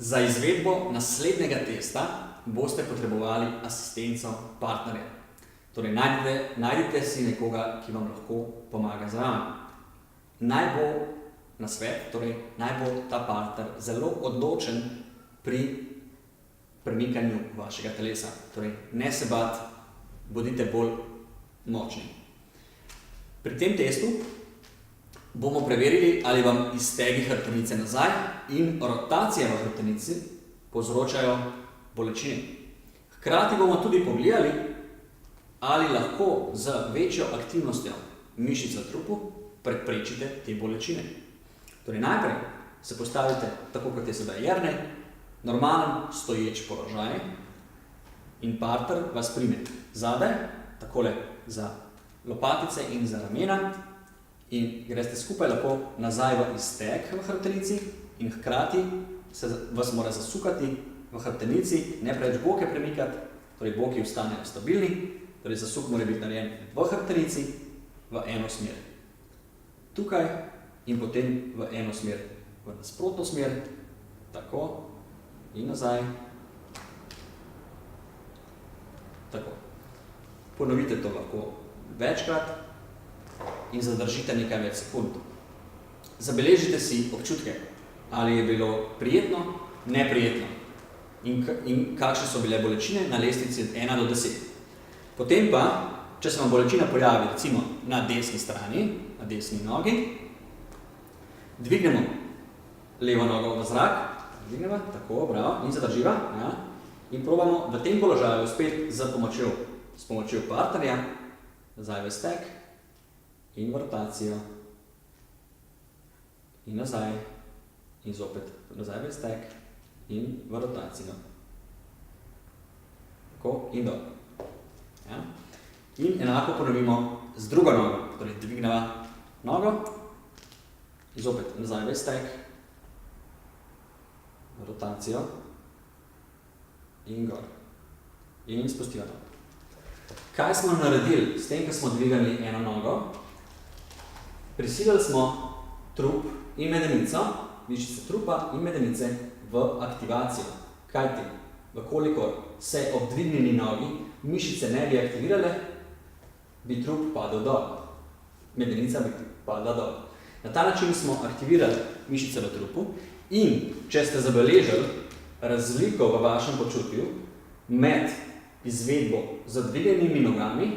Za izvedbo naslednjega testa boste potrebovali asistenco partnerja. Torej, najdite si nekoga, ki vam lahko pomaga zraven. Naj bo nasvet, torej naj bo ta partner zelo odločen pri premikanju vašega telesa. Torej, ne se bati, bodite bolj močni. Pri tem testu bomo preverili, ali vam iztegi hrbtenice nazaj in rotacije v hrbtenici povzročajo bolečine. Hkrati bomo tudi pogledali, ali lahko z večjo aktivnostjo mišic v trupu preprečite te bolečine. Torej, najprej se postavite tako, kot je sedaj Jernej, normalen stoječ položaj in partner vas prime zadaj, takole za lopatice in za ramena, in greste skupaj lepo nazaj v izteg v hrbtenici in hkrati se vas mora zasukati v hrbtenici, ne preveč boke premikati, torej boki ostanejo stabilni, torej zasuk mora biti narejen v hrbtenici v eno smer. Tukaj in potem v eno smer, v nasprotno smer, tako in nazaj, tako. Ponovite to lahko večkrat in zadržite nekaj več sekund. Zabeležite si občutke, ali je bilo prijetno, neprijetno in kakšne so bile bolečine na lestvici od 1 do 10. Potem pa, če se vam bolečina pojavi recimo na desni strani, na desni nogi, dvignemo levo nogo v zrak, dvignemo, tako, bravo, in zadrživa, ja, in probamo v tem položaju spet s pomočjo partnerja, nazaj v stek, in v rotacijo, in nazaj, in zopet nazaj v stek, in v rotacijo. Tako, in dol. Ja. In enako ponovimo z drugo nogo, torej dvigneva nogo, in zopet nazaj v stek, v rotacijo, in gor. In spustiva nogo. Kaj smo naredili s tem, ko smo dvigali eno nogo? Prisilili smo trup in medenico, mišice trupa in medenice v aktivacijo. Kajti, vkolikor se ob dvignjeni nogi mišice ne bi aktivirale, bi trup padel dol. Medenica bi padla dol. Na ta način smo aktivirali mišice v trupu in če ste zabeležili razliko v vašem počutju med izvedbo z dvignjenimi nogami,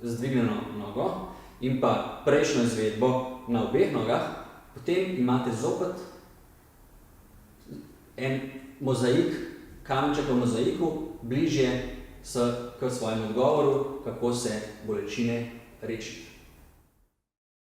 z dvignjeno nogo, in pa prejšnjo izvedbo na obeh nogah, potem imate zopet en mozaik, kamenček v mozaiku, bližje k svojemu odgovoru, kako se bolečine rešiti.